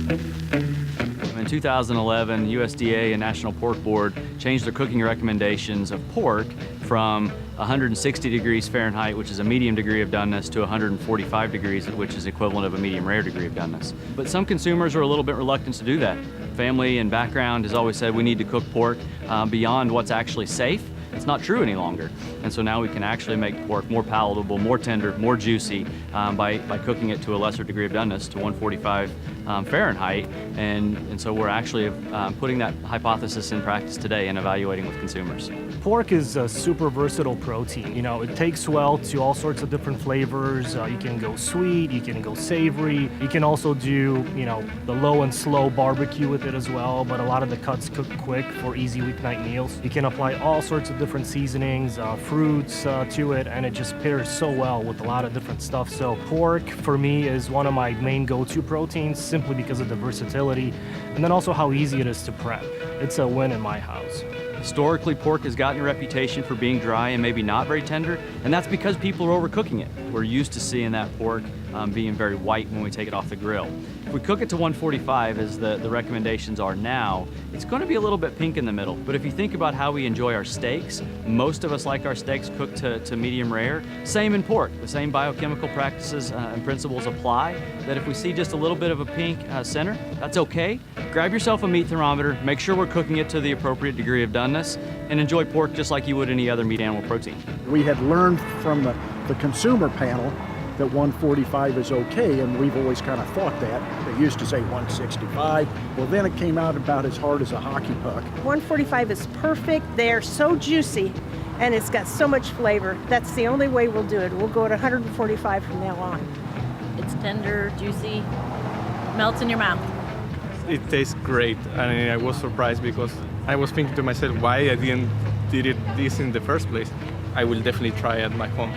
In 2011, USDA and National Pork Board changed their cooking recommendations of pork from 160 degrees Fahrenheit, which is a medium degree of doneness, to 145 degrees, which is equivalent of a medium rare degree of doneness. But some consumers are a little bit reluctant to do that. Family and background has always said we need to cook pork beyond what's actually safe. It's not true any longer. And so now we can actually make pork more palatable, more tender, more juicy by cooking it to a lesser degree of doneness, to 145 Fahrenheit. And so we're actually putting that hypothesis in practice today and evaluating with consumers. Pork is a super versatile protein. You know, it takes well to all sorts of different flavors. You can go sweet, you can go savory. You can also do, you know, the low and slow barbecue with it as well, but a lot of the cuts cook quick for easy weeknight meals. You can apply all sorts of different seasonings, fruits to it, and it just pairs so well with a lot of different stuff. So pork, for me, is one of my main go-to proteins simply because of the versatility and then also how easy it is to prep. It's a win in my house. Historically, pork has gotten a reputation for being dry and maybe not very tender, and that's because people are overcooking it. We're used to seeing that pork being very white when we take it off the grill. If we cook it to 145, as the recommendations are now, it's going to be a little bit pink in the middle. But if you think about how we enjoy our steaks, most of us like our steaks cooked to medium rare. Same in pork. The same biochemical practices and principles apply, that if we see just a little bit of a pink center, that's okay. Grab yourself a meat thermometer, make sure we're cooking it to the appropriate degree of doneness, and enjoy pork just like you would any other meat animal protein. We had learned from the consumer panel that 145 is okay, and we've always kind of thought that. They used to say 165. Well, then it came out about as hard as a hockey puck. 145 is perfect. They're so juicy, and it's got so much flavor. That's the only way we'll do it. We'll go at 145 from now on. It's tender, juicy, melts in your mouth. It tastes great. I mean, I was surprised because I was thinking to myself why I didn't did this in the first place. I will definitely try at my home.